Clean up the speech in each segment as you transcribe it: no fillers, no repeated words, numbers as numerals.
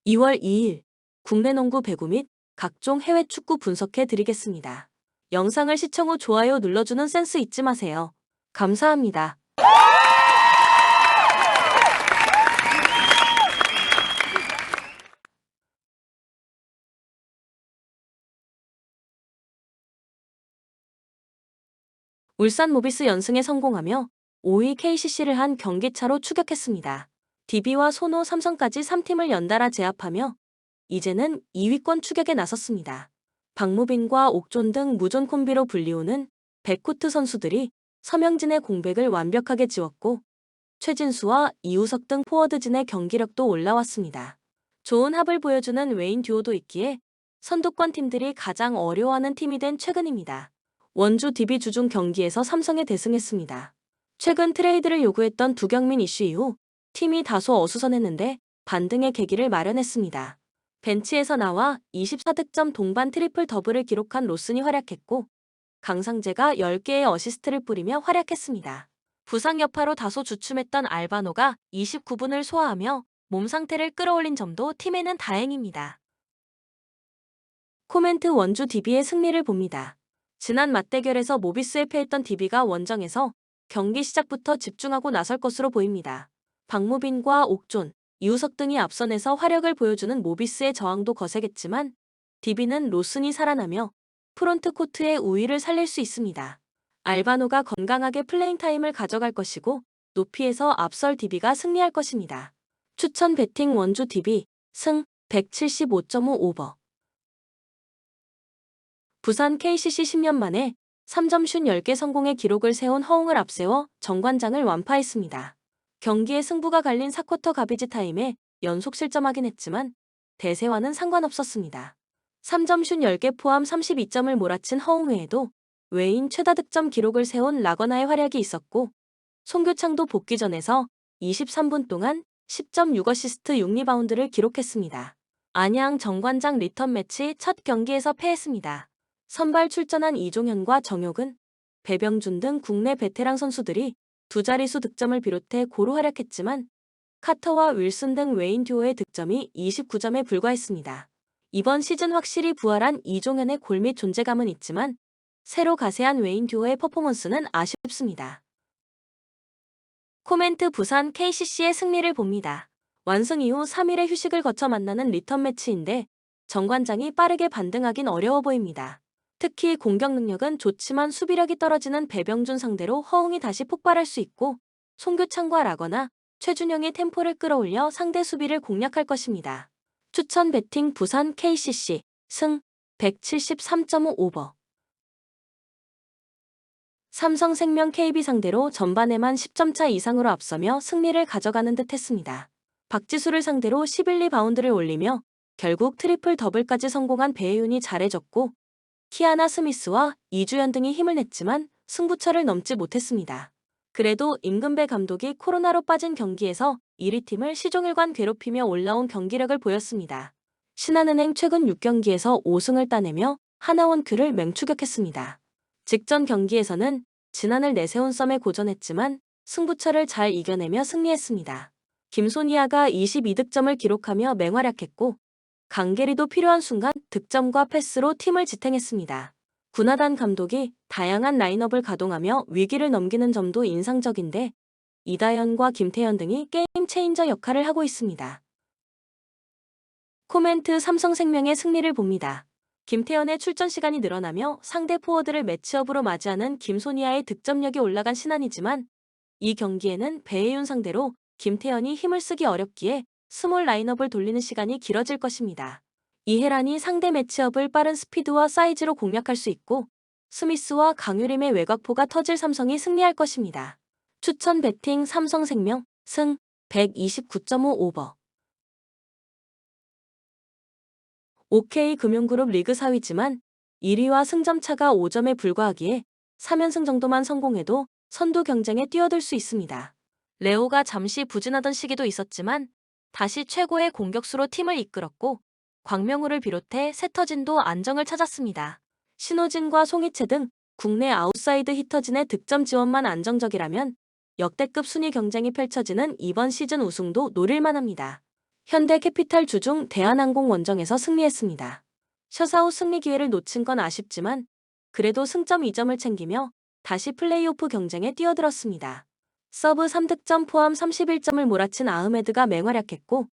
2월 2일 국내 농구 배구 및 각종 해외 축구 분석해 드리겠습니다. 영상을 시청 후 좋아요 눌러주는 센스 잊지 마세요. 감사합니다. 울산 모비스 연승에 성공하며 5위 KCC를 한 경기차로 추격했습니다. DB와 소노, 삼성까지 3팀을 연달아 제압하며 이제는 2위권 추격에 나섰습니다. 박무빈과 옥존 등 무존 콤비로 불리우는 백코트 선수들이 서명진의 공백을 완벽하게 지웠고 최진수와 이우석 등 포워드진의 경기력도 올라왔습니다. 좋은 합을 보여주는 웨인 듀오도 있기에 선두권 팀들이 가장 어려워하는 팀이 된 최근입니다. 원주 DB 주중 경기에서 삼성에 대승했습니다. 최근 트레이드를 요구했던 두경민 이슈 이후 팀이 다소 어수선했는데 반등의 계기를 마련했습니다. 벤치에서 나와 24득점 동반 트리플 더블을 기록한 로슨이 활약했고 강상재가 10개의 어시스트를 뿌리며 활약했습니다. 부상 여파로 다소 주춤했던 알바노가 29분을 소화하며 몸 상태를 끌어올린 점도 팀에는 다행입니다. 코멘트 원주 DB의 승리를 봅니다. 지난 맞대결에서 모비스에 패했던 DB가 원정에서 경기 시작부터 집중하고 나설 것으로 보입니다. 박무빈과 옥존, 이우석 등이 앞선에서 화력을 보여주는 모비스의 저항도 거세겠지만 DB는 로슨이 살아나며 프론트 코트의 우위를 살릴 수 있습니다. 알바노가 건강하게 플레잉 타임을 가져갈 것이고 높이에서 앞설 DB가 승리할 것입니다. 추천 배팅 원주 DB 승 175.5 오버. 부산 KCC 10년 만에 3점 슛 10개 성공의 기록을 세운 허웅을 앞세워 정관장을 완파했습니다. 경기의 승부가 갈린 4쿼터 가비지 타임에 연속 실점하긴 했지만 대세와는 상관없었습니다. 3점 슛 10개 포함 32점을 몰아친 허웅 외에도 외인 최다 득점 기록을 세운 라거나의 활약이 있었고 송교창도 복귀전에서 23분 동안 10.6어시스트 6리바운드를 기록했습니다. 안양 정관장 리턴 매치 첫 경기에서 패했습니다. 선발 출전한 이종현과 정욕은, 배병준 등 국내 베테랑 선수들이 두 자릿수 득점을 비롯해 고루 활약했지만 카터와 윌슨 등 웨인 듀오의 득점이 29점에 불과했습니다. 이번 시즌 확실히 부활한 이종현의 골밑 존재감은 있지만 새로 가세한 웨인 듀오의 퍼포먼스는 아쉽습니다. 코멘트 부산 KCC의 승리를 봅니다. 완승 이후 3일의 휴식을 거쳐 만나는 리턴 매치인데 정관장이 빠르게 반등하긴 어려워 보입니다. 특히 공격 능력은 좋지만 수비력이 떨어지는 배병준 상대로 허웅이 다시 폭발할 수 있고 송교창과 라거나 최준영의 템포를 끌어올려 상대 수비를 공략할 것입니다. 추천 배팅 부산 KCC 승 173.5 오버. 삼성생명 KB 상대로 전반에만 10점 차 이상으로 앞서며 승리를 가져가는 듯 했습니다. 박지수를 상대로 11리바운드를 올리며 결국 트리플 더블까지 성공한 배혜윤이 잘해줬고 키아나 스미스와 이주연 등이 힘을 냈지만 승부처를 넘지 못했습니다. 그래도 임금배 감독이 코로나로 빠진 경기에서 1위 팀을 시종일관 괴롭히며 올라온 경기력을 보였습니다. 신한은행 최근 6경기에서 5승을 따내며 하나원큐를 맹추격했습니다. 직전 경기에서는 진안을 내세운 썸에 고전했지만 승부처를 잘 이겨내며 승리했습니다. 김소니아가 22득점을 기록하며 맹활약했고 강계리도 필요한 순간 득점과 패스로 팀을 지탱했습니다. 구나단 감독이 다양한 라인업을 가동하며 위기를 넘기는 점도 인상적인데 이다현과 김태현 등이 게임 체인저 역할을 하고 있습니다. 코멘트 삼성생명의 승리를 봅니다. 김태현의 출전 시간이 늘어나며 상대 포워드를 매치업으로 맞이하는 김소니아의 득점력이 올라간 신한이지만 이 경기에는 배혜윤 상대로 김태현이 힘을 쓰기 어렵기에 스몰 라인업을 돌리는 시간이 길어질 것입니다. 이해란이 상대 매치업을 빠른 스피드와 사이즈로 공략할 수 있고 스미스와 강유림의 외곽포가 터질 삼성이 승리할 것입니다. 추천 배팅 삼성생명 승 129.5 오버. OK금융그룹 리그 4위지만 1위와 승점 차가 5점에 불과하기에 3연승 정도만 성공해도 선두 경쟁에 뛰어들 수 있습니다. 레오가 잠시 부진하던 시기도 있었지만 다시 최고의 공격수로 팀을 이끌었고 광명우를 비롯해 세터진도 안정을 찾았습니다. 신호진과 송이채 등 국내 아웃사이드 히터진의 득점 지원만 안정적이라면 역대급 순위 경쟁이 펼쳐지는 이번 시즌 우승도 노릴만합니다. 현대캐피탈 주중 대한항공 원정에서 승리했습니다. 셔사후 승리 기회를 놓친 건 아쉽지만 그래도 승점 2점을 챙기며 다시 플레이오프 경쟁에 뛰어들었습니다. 서브 3득점 포함 31점을 몰아친 아흐메드가 맹활약했고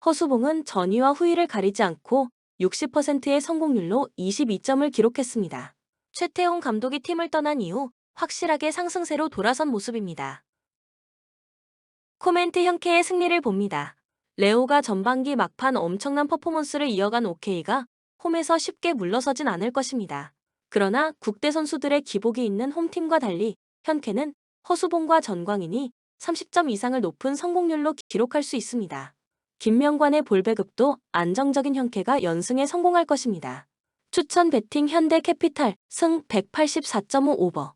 허수봉은 전위와 후위를 가리지 않고 60%의 성공률로 22점을 기록했습니다. 최태용 감독이 팀을 떠난 이후 확실하게 상승세로 돌아선 모습입니다. 코멘트 형케의 승리를 봅니다. 레오가 전반기 막판 엄청난 퍼포먼스를 이어간 OK가 홈에서 쉽게 물러서진 않을 것입니다. 그러나 국대 선수들의 기복이 있는 홈팀과 달리 현케는 허수봉과 전광인이 30점 이상을 높은 성공률로 기록할 수 있습니다. 김명관의 볼배급도 안정적인 현케가 연승에 성공할 것입니다. 추천 배팅 현대캐피탈 승 184.5 오버.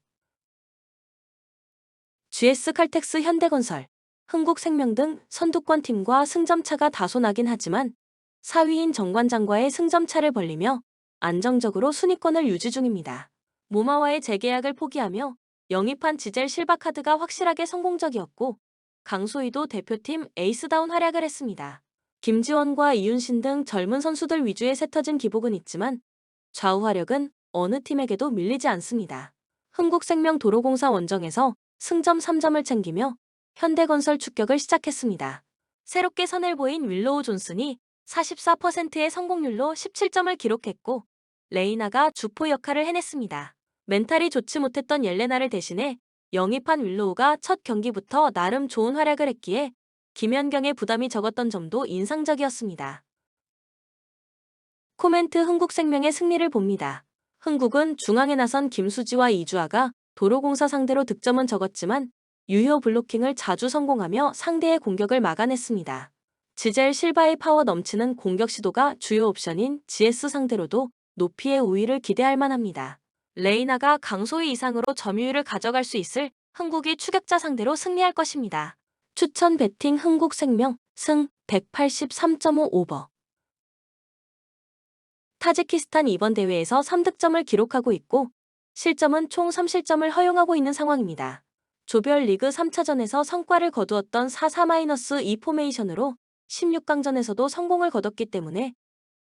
GS칼텍스 현대건설, 흥국생명 등 선두권 팀과 승점차가 다소 나긴 하지만 4위인 정관장과의 승점차를 벌리며 안정적으로 순위권을 유지 중입니다. 모마와의 재계약을 포기하며 영입한 지젤 실바카드가 확실하게 성공적이었고 강소희도 대표팀 에이스다운 활약을 했습니다. 김지원과 이윤신 등 젊은 선수들 위주의 새터진 기복은 있지만 좌우 화력은 어느 팀에게도 밀리지 않습니다. 흥국생명 도로공사 원정에서 승점 3점을 챙기며 현대건설 축격을 시작했습니다. 새롭게 선을 보인 윌로우 존슨이 44%의 성공률로 17점을 기록했고 레이나가 주포 역할을 해냈습니다. 멘탈이 좋지 못했던 옐레나를 대신해 영입한 윌로우가 첫 경기부터 나름 좋은 활약을 했기에 김연경의 부담이 적었던 점도 인상적이었습니다. 코멘트 흥국생명의 승리를 봅니다. 흥국은 중앙에 나선 김수지와 이주아가 도로공사 상대로 득점은 적었지만 유효 블로킹을 자주 성공하며 상대의 공격을 막아냈습니다. 지젤 실바의 파워 넘치는 공격 시도가 주요 옵션인 GS 상대로도 높이의 우위를 기대할 만합니다. 레이나가 강소희 이상으로 점유율을 가져갈 수 있을 흥국이 추격자 상대로 승리할 것입니다. 추천 배팅 흥국생명 승 183.5 오버. 타지키스탄 이번 대회에서 3득점을 기록하고 있고 실점은 총 3실점을 허용하고 있는 상황입니다. 조별리그 3차전에서 성과를 거두었던 4-4-2 포메이션으로 16강전에서도 성공을 거뒀기 때문에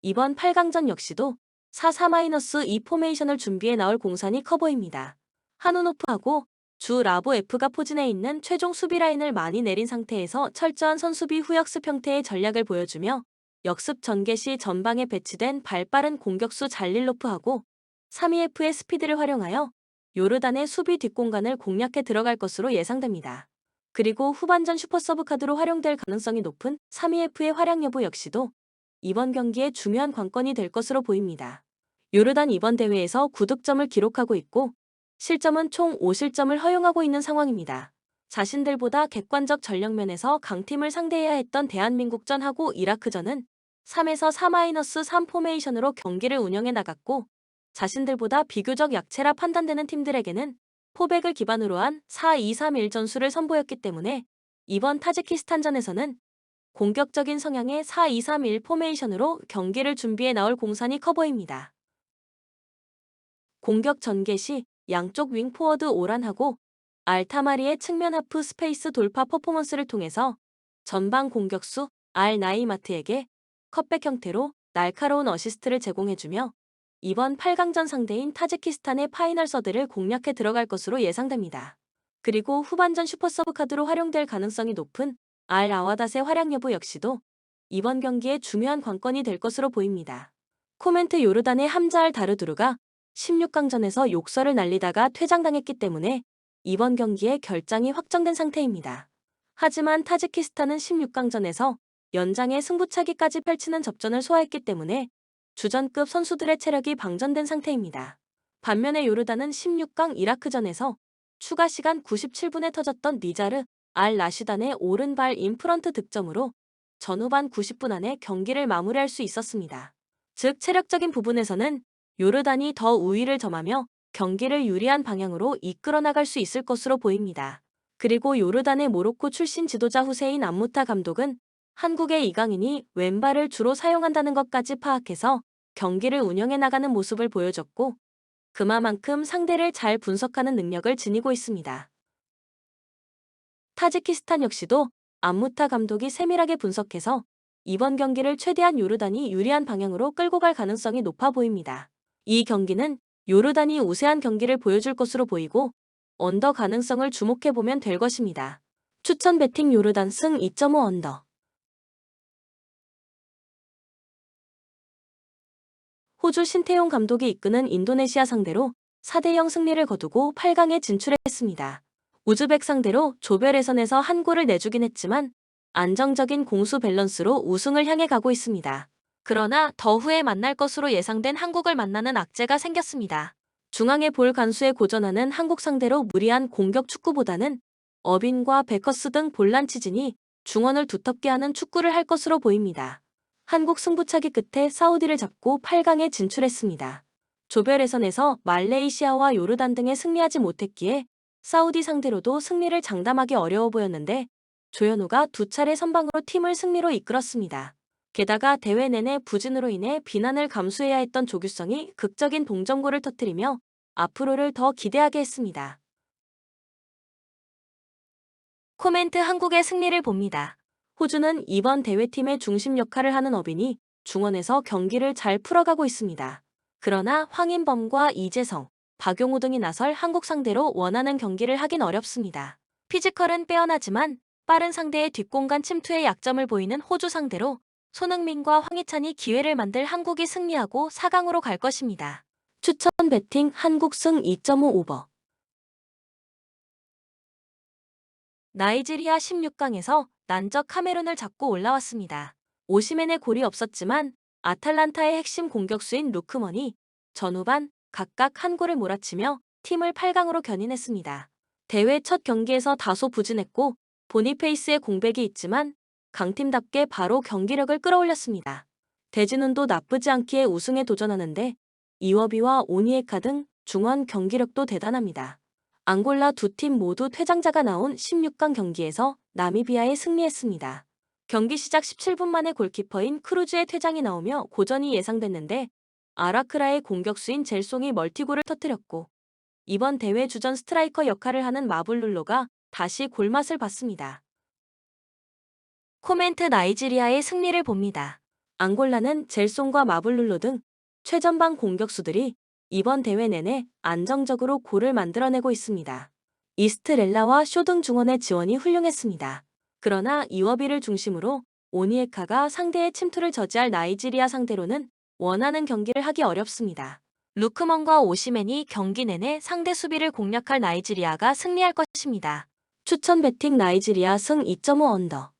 이번 8강전 역시도 4-4-2 포메이션을 준비해 나올 공산이 커 보입니다. 한우노프하고 주 라보 F가 포진해 있는 최종 수비 라인을 많이 내린 상태에서 철저한 선수비 후역습 형태의 전략을 보여주며 역습 전개 시 전방에 배치된 발빠른 공격수 잘릴로프하고 3EF의 스피드를 활용하여 요르단의 수비 뒷공간을 공략해 들어갈 것으로 예상됩니다. 그리고 후반전 슈퍼서브 카드로 활용될 가능성이 높은 3EF의 활약 여부 역시도 이번 경기의 중요한 관건이 될 것으로 보입니다. 요르단 이번 대회에서 9득점을 기록하고 있고 실점은 총 5실점을 허용하고 있는 상황입니다. 자신들보다 객관적 전력면에서 강팀을 상대해야 했던 대한민국전하고 이라크전은 3에서 4-3 포메이션으로 경기를 운영해 나갔고 자신들보다 비교적 약체라 판단되는 팀들에게는 포백을 기반으로 한 4-2-3-1 전술을 선보였기 때문에 이번 타지키스탄전에서는 공격적인 성향의 4-2-3-1 포메이션으로 경기를 준비해 나올 공산이 커 보입니다. 공격 전개 시 양쪽 윙 포워드 오란하고 알타마리의 측면 하프 스페이스 돌파 퍼포먼스를 통해서 전방 공격수 알나이마트에게 컷백 형태로 날카로운 어시스트를 제공해주며 이번 8강전 상대인 타지키스탄의 파이널 서드를 공략해 들어갈 것으로 예상됩니다. 그리고 후반전 슈퍼서브 카드로 활용될 가능성이 높은 알 아와닷의 활약 여부 역시도 이번 경기의 중요한 관건이 될 것으로 보입니다. 코멘트 요르단의 함자 알 다르두르가 16강전에서 욕설을 날리다가 퇴장당했기 때문에 이번 경기의 결장이 확정된 상태입니다. 하지만 타지키스탄은 16강전에서 연장의 승부차기까지 펼치는 접전을 소화했기 때문에 주전급 선수들의 체력이 방전된 상태입니다. 반면에 요르단은 16강 이라크전에서 추가 시간 97분에 터졌던 니자르 알 라시단의 오른발 인프런트 득점으로 전후반 90분 안에 경기를 마무리할 수 있었습니다. 즉 체력적인 부분에서는 요르단이 더 우위를 점하며 경기를 유리한 방향으로 이끌어 나갈 수 있을 것으로 보입니다. 그리고 요르단의 모로코 출신 지도자 후세인 암무타 감독은 한국의 이강인이 왼발을 주로 사용한다는 것까지 파악해서 경기를 운영해 나가는 모습을 보여줬고 그만큼 상대를 잘 분석하는 능력을 지니고 있습니다. 타지키스탄 역시도 암무타 감독이 세밀하게 분석해서 이번 경기를 최대한 요르단이 유리한 방향으로 끌고 갈 가능성이 높아 보입니다. 이 경기는 요르단이 우세한 경기를 보여줄 것으로 보이고 언더 가능성을 주목해보면 될 것입니다. 추천 배팅 요르단 승 2.5 언더. 호주 신태용 감독이 이끄는 인도네시아 상대로 4대0 승리를 거두고 8강에 진출했습니다. 우즈벡 상대로 조별 예선에서 한 골을 내주긴 했지만 안정적인 공수 밸런스로 우승을 향해 가고 있습니다. 그러나 더 후에 만날 것으로 예상된 한국을 만나는 악재가 생겼습니다. 중앙에 볼 간수에 고전하는 한국 상대로 무리한 공격 축구보다는 어빈과 베커스 등 볼란치진이 중원을 두텁게 하는 축구를 할 것으로 보입니다. 한국 승부차기 끝에 사우디를 잡고 8강에 진출했습니다. 조별 예선에서 말레이시아와 요르단 등에 승리하지 못했기에 사우디 상대로도 승리를 장담하기 어려워 보였는데 조현우가 두 차례 선방으로 팀을 승리로 이끌었습니다. 게다가 대회 내내 부진으로 인해 비난을 감수해야 했던 조규성이 극적인 동점골을 터뜨리며 앞으로를 더 기대하게 했습니다. 코멘트 한국의 승리를 봅니다. 호주는 이번 대회팀의 중심 역할을 하는 어빈이 중원에서 경기를 잘 풀어가고 있습니다. 그러나 황인범과 이재성, 박용우 등이 나설 한국 상대로 원하는 경기를 하긴 어렵습니다. 피지컬은 빼어나지만 빠른 상대의 뒷공간 침투에 약점을 보이는 호주 상대로 손흥민과 황희찬이 기회를 만들 한국이 승리하고 4강으로 갈 것입니다. 추천 배팅 한국 승 2.5 오버. 나이지리아 16강에서 난적 카메룬을 잡고 올라왔습니다. 오시멘의 골이 없었지만 아탈란타의 핵심 공격수인 루크먼이 전후반 각각 한 골을 몰아치며 팀을 8강으로 견인했습니다. 대회 첫 경기에서 다소 부진했고 보니페이스의 공백이 있지만 강팀답게 바로 경기력을 끌어올렸습니다. 대진운도 나쁘지 않기에 우승에 도전하는데 이워비와 오니에카 등 중원 경기력도 대단합니다. 앙골라 두 팀 모두 퇴장자가 나온 16강 경기에서 나미비아에 승리했습니다. 경기 시작 17분 만에 골키퍼인 크루즈의 퇴장이 나오며 고전이 예상됐는데 아라크라의 공격수인 젤송이 멀티골을 터뜨렸고 이번 대회 주전 스트라이커 역할을 하는 마블룰로가 다시 골맛을 봤습니다. 코멘트 나이지리아의 승리를 봅니다. 앙골라는 젤송과 마블룰로 등 최전방 공격수들이 이번 대회 내내 안정적으로 골을 만들어내고 있습니다. 이스트렐라와 쇼등 중원의 지원이 훌륭했습니다. 그러나 이워비를 중심으로 오니에카가 상대의 침투를 저지할 나이지리아 상대로는 원하는 경기를 하기 어렵습니다. 루크먼과 오시멘이 경기 내내 상대 수비를 공략할 나이지리아가 승리할 것입니다. 추천 배팅 나이지리아 승 2.5 언더.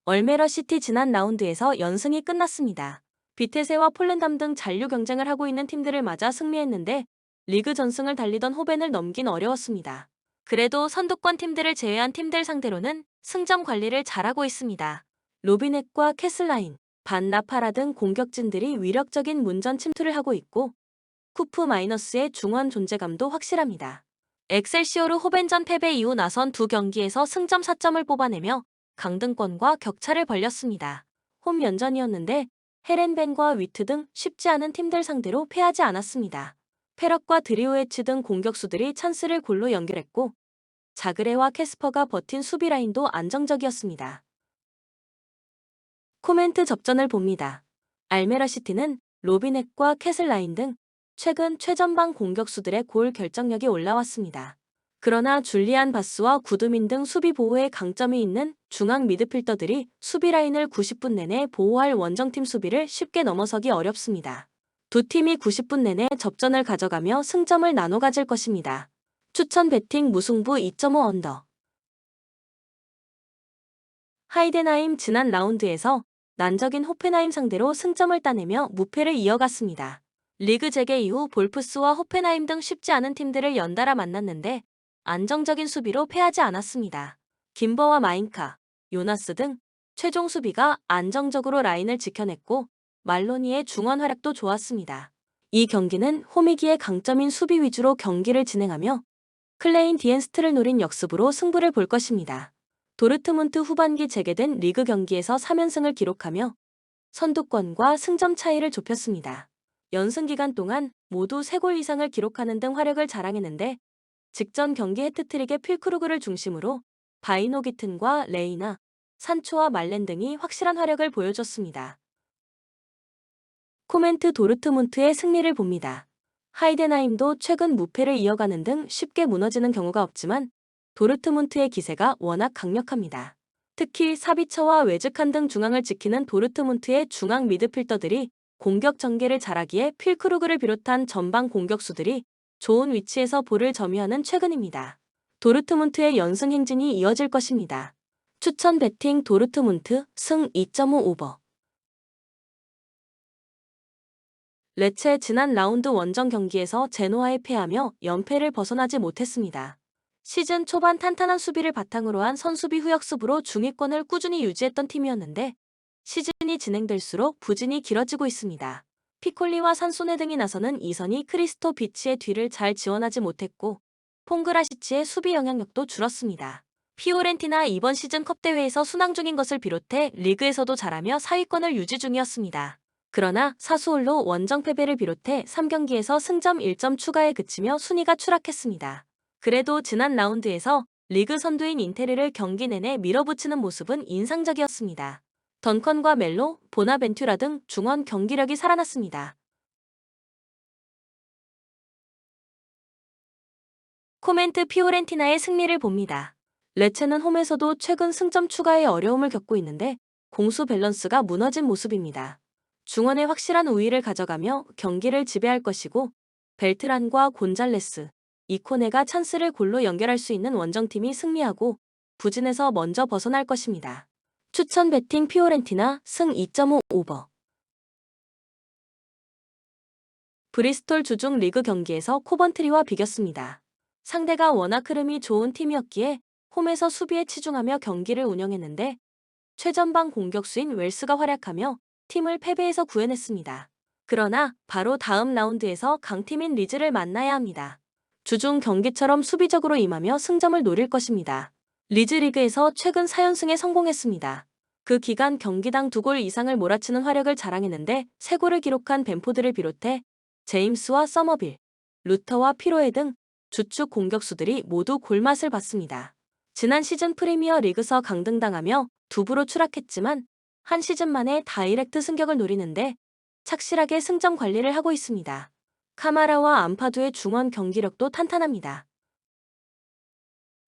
얼메러 시티 지난 라운드에서 연승이 끝났습니다. 비테세와 폴렌담 등 잔류 경쟁을 하고 있는 팀들을 맞아 승리했는데 리그 전승을 달리던 호벤을 넘긴 어려웠습니다. 그래도 선두권 팀들을 제외한 팀들 상대로는 승점 관리를 잘하고 있습니다. 로비넷과 캐슬라인, 반 나파라 등 공격진들이 위력적인 문전 침투를 하고 있고 쿠프 마이너스의 중원 존재감도 확실합니다. 엑셀시오르 호벤전 패배 이후 나선 두 경기에서 승점 4점을 뽑아내며 강등권과 격차를 벌렸습니다. 홈 연전이었는데 헤렌벤과 위트 등 쉽지 않은 팀들 상대로 패하지 않았습니다. 페럭과 드리오에츠 등 공격수들이 찬스를 골로 연결했고 자그레와 캐스퍼가 버틴 수비 라인도 안정적이었습니다. 코멘트 접전을 봅니다. 알메라 시티는 로비넷과 캐슬라인 등 최근 최전방 공격수들의 골 결정력이 올라왔습니다. 그러나 줄리안 바스와 구드민 등 수비 보호에 강점이 있는 중앙 미드필더들이 수비 라인을 90분 내내 보호할 원정팀 수비를 쉽게 넘어서기 어렵습니다. 두 팀이 90분 내내 접전을 가져가며 승점을 나눠 가질 것입니다. 추천 배팅 무승부 2.5 언더. 하이덴하임 지난 라운드에서 난적인 호펜하임 상대로 승점을 따내며 무패를 이어갔습니다. 리그 재개 이후 볼프스와 호펜하임 등 쉽지 않은 팀들을 연달아 만났는데 안정적인 수비로 패하지 않았습니다. 김버와 마인카, 요나스 등 최종 수비가 안정적으로 라인을 지켜냈고 말로니의 중원 활약도 좋았습니다. 이 경기는 홈이기의 강점인 수비 위주로 경기를 진행하며 클레인 디엔스트를 노린 역습으로 승부를 볼 것입니다. 도르트문트 후반기 재개된 리그 경기에서 3연승을 기록하며 선두권과 승점 차이를 좁혔습니다. 연승 기간 동안 모두 3골 이상을 기록하는 등 화력을 자랑했는데 직전 경기 해트트릭의 필크루그를 중심으로 바이노기튼과 레이나, 산초와 말렌 등이 확실한 화력을 보여줬습니다. 코멘트 도르트문트의 승리를 봅니다. 하이덴하임도 최근 무패를 이어가는 등 쉽게 무너지는 경우가 없지만 도르트문트의 기세가 워낙 강력합니다. 특히 사비처와 외즈칸 등 중앙을 지키는 도르트문트의 중앙 미드필더들이 공격 전개를 잘하기에 필크루그를 비롯한 전방 공격수들이 좋은 위치에서 볼을 점유하는 최근입니다. 도르트문트의 연승 행진이 이어질 것입니다. 추천 배팅 도르트문트 승 2.5 오버. 레체 지난 라운드 원정 경기에서 제노아에 패하며 연패를 벗어나지 못했습니다. 시즌 초반 탄탄한 수비를 바탕으로 한 선수비 후역습으로 중위권을 꾸준히 유지했던 팀이었는데 시즌이 진행될수록 부진이 길어지고 있습니다. 피콜리와 산소네 등이 나서는 이선이 크리스토 비치의 뒤를 잘 지원하지 못했고 퐁그라시치의 수비 영향력도 줄었습니다. 피오렌티나 이번 시즌 컵 대회에서 순항 중인 것을 비롯해 리그에서도 잘하며 상위권을 유지 중이었습니다. 그러나 사수올로 원정 패배를 비롯해 3경기에서 승점 1점 추가에 그치며 순위가 추락했습니다. 그래도 지난 라운드에서 리그 선두인 인테르를 경기 내내 밀어붙이는 모습은 인상적이었습니다. 던컨과 멜로, 보나벤투라 등 중원 경기력이 살아났습니다. 코멘트 피오렌티나의 승리를 봅니다. 레체는 홈에서도 최근 승점 추가에 어려움을 겪고 있는데 공수 밸런스가 무너진 모습입니다. 중원의 확실한 우위를 가져가며 경기를 지배할 것이고 벨트란과 곤잘레스, 이코네가 찬스를 골로 연결할 수 있는 원정팀이 승리하고 부진에서 먼저 벗어날 것입니다. 추천 배팅 피오렌티나 승 2.5 오버. 브리스톨 주중 리그 경기에서 코번트리와 비겼습니다. 상대가 워낙 흐름이 좋은 팀이었기에 홈에서 수비에 치중하며 경기를 운영했는데 최전방 공격수인 웰스가 활약하며 팀을 패배에서 구해냈습니다. 그러나 바로 다음 라운드에서 강팀인 리즈를 만나야 합니다. 주중 경기처럼 수비적으로 임하며 승점을 노릴 것입니다. 리즈 리그에서 최근 4연승에 성공했습니다. 그 기간 경기당 2골 이상을 몰아치는 화력을 자랑했는데 3골을 기록한 벤포드를 비롯해 제임스와 서머빌, 루터와 피로에 등 주축 공격수들이 모두 골맛을 봤습니다. 지난 시즌 프리미어 리그서 강등당하며 2부로 추락했지만 한 시즌 만에 다이렉트 승격을 노리는데 착실하게 승점 관리를 하고 있습니다. 카마라와 암파두의 중원 경기력도 탄탄합니다.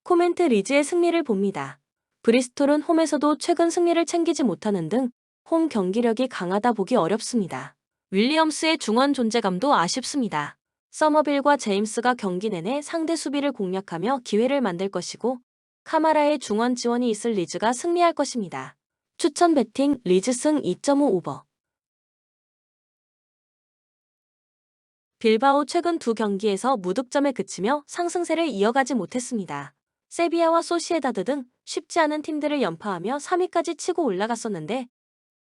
코멘트 리즈의 승리를 봅니다. 브리스톨은 홈에서도 최근 승리를 챙기지 못하는 등 홈 경기력이 강하다 보기 어렵습니다. 윌리엄스의 중원 존재감도 아쉽습니다. 서머빌과 제임스가 경기 내내 상대 수비를 공략하며 기회를 만들 것이고 카마라의 중원 지원이 있을 리즈가 승리할 것입니다. 추천 배팅 리즈 승 2.5 오버. 빌바오 최근 2경기에서 무득점에 그치며 상승세를 이어가지 못했습니다. 세비야와 소시에다드 등 쉽지 않은 팀들을 연파하며 3위까지 치고 올라갔었는데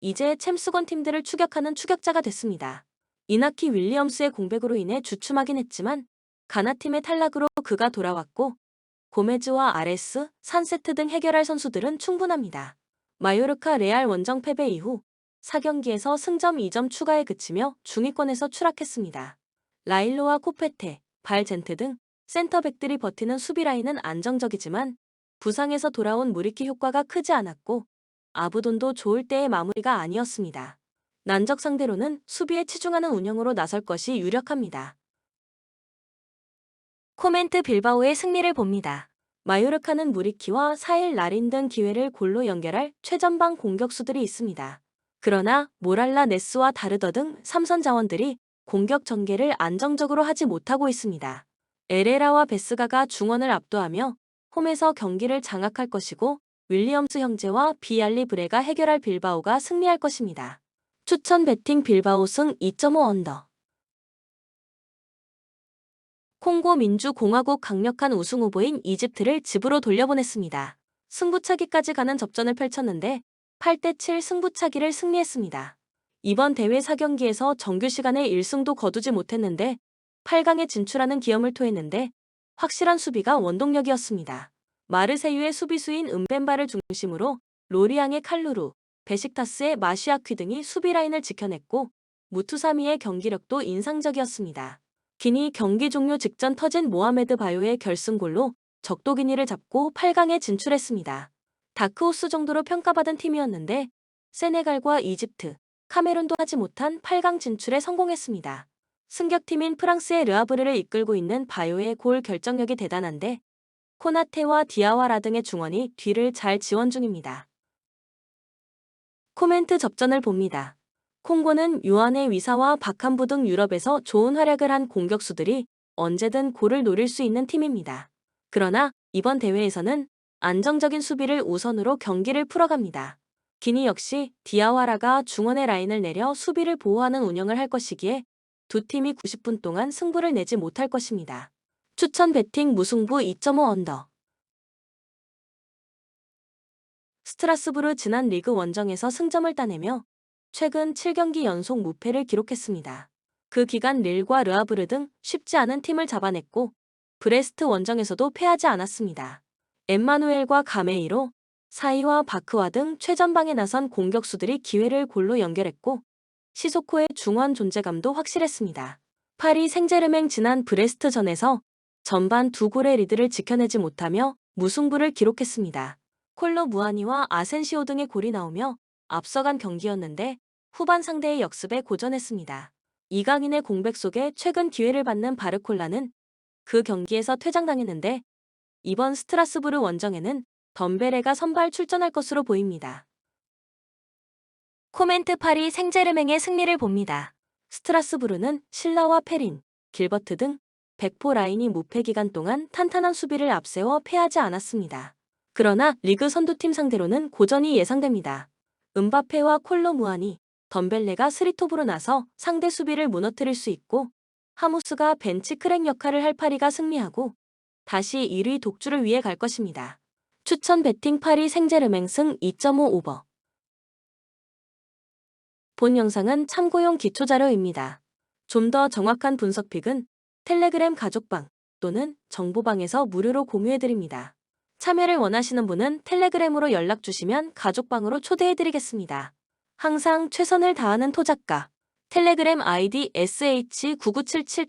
이제 챔스권 팀들을 추격하는 추격자가 됐습니다. 이나키 윌리엄스의 공백으로 인해 주춤하긴 했지만 가나팀의 탈락으로 그가 돌아왔고 고메즈와 아레스, 산세트 등 해결할 선수들은 충분합니다. 마요르카 레알 원정 패배 이후 4경기에서 승점 2점 추가에 그치며 중위권에서 추락했습니다. 라일로와 코페테, 발젠트 등 센터백들이 버티는 수비 라인은 안정적이지만 부상에서 돌아온 무리키 효과가 크지 않았고 아부돈도 좋을 때의 마무리가 아니었습니다. 난적 상대로는 수비에 치중하는 운영으로 나설 것이 유력합니다. 코멘트 빌바오의 승리를 봅니다. 마요르카는 무리키와 사일 라린 등 기회를 골로 연결할 최전방 공격수들이 있습니다. 그러나 모랄라 네스와 다르더 등 3선 자원들이 공격 전개를 안정적으로 하지 못하고 있습니다. 에레라와 베스가가 중원을 압도하며 홈에서 경기를 장악할 것이고 윌리엄스 형제와 비알리 브레가 해결할 빌바오가 승리할 것입니다. 추천 배팅 빌바오 승 2.5 언더. 콩고 민주공화국 강력한 우승 후보인 이집트를 집으로 돌려보냈습니다. 승부차기까지 가는 접전을 펼쳤는데 8대7 승부차기를 승리했습니다. 이번 대회 4경기에서 정규 시간에 1승도 거두지 못했는데 8강에 진출하는 기염을 토했는데 확실한 수비가 원동력이었습니다. 마르세유의 수비수인 은벤바를 중심으로 로리앙의 칼루루, 베식타스의 마시아퀴 등이 수비 라인을 지켜냈고 무투사미의 경기력도 인상적이었습니다. 기니 경기 종료 직전 터진 모하메드 바요의 결승골로 적도기니를 잡고 8강에 진출했습니다. 다크호스 정도로 평가받은 팀이었는데 세네갈과 이집트, 카메룬도 하지 못한 8강 진출에 성공했습니다. 승격팀인 프랑스의 르아브르를 이끌고 있는 바요의 골 결정력이 대단한데 코나테와 디아와라 등의 중원이 뒤를 잘 지원 중입니다. 코멘트 접전을 봅니다. 콩고는 요한의 위사와 박한부 등 유럽에서 좋은 활약을 한 공격수들이 언제든 골을 노릴 수 있는 팀입니다. 그러나 이번 대회에서는 안정적인 수비를 우선으로 경기를 풀어갑니다. 기니 역시 디아와라가 중원의 라인을 내려 수비를 보호하는 운영을 할 것이기에 두 팀이 90분 동안 승부를 내지 못할 것입니다. 추천 배팅 무승부 2.5 언더. 스트라스부르 지난 리그 원정에서 승점을 따내며 최근 7경기 연속 무패를 기록했습니다. 그 기간 릴과 르아브르 등 쉽지 않은 팀을 잡아냈고 브레스트 원정에서도 패하지 않았습니다. 엠마누엘과 가메이로, 사이와 바크와 등 최전방에 나선 공격수들이 기회를 골로 연결했고 시소코의 중원 존재감도 확실했습니다. 파리 생제르맹 지난 브레스트전에서 전반 2골의 리드를 지켜내지 못하며 무승부를 기록했습니다. 콜로 무아니와 아센시오 등의 골이 나오며 앞서간 경기였는데 후반 상대의 역습에 고전했습니다. 이강인의 공백 속에 최근 기회를 받는 바르콜라는 그 경기에서 퇴장당했는데 이번 스트라스부르 원정에는 덤베레가 선발 출전할 것으로 보입니다. 코멘트 파리 생제르맹의 승리를 봅니다. 스트라스부르는 실라와 페린, 길버트 등 백포 라인이 무패 기간 동안 탄탄한 수비를 앞세워 패하지 않았습니다. 그러나 리그 선두팀 상대로는 고전이 예상됩니다. 은바페와 콜로 무아니, 덤벨레가 스리톱으로 나서 상대 수비를 무너뜨릴 수 있고 하무스가 벤치 크랙 역할을 할 파리가 승리하고 다시 1위 독주를 위해 갈 것입니다. 추천 배팅 파리 생제르맹 승 2.5 오버. 본 영상은 참고용 기초자료입니다. 좀 더 정확한 분석픽은 텔레그램 가족방 또는 정보방에서 무료로 공유해드립니다. 참여를 원하시는 분은 텔레그램으로 연락 주시면 가족방으로 초대해드리겠습니다. 항상 최선을 다하는 토작가 텔레그램 아이디 sh9977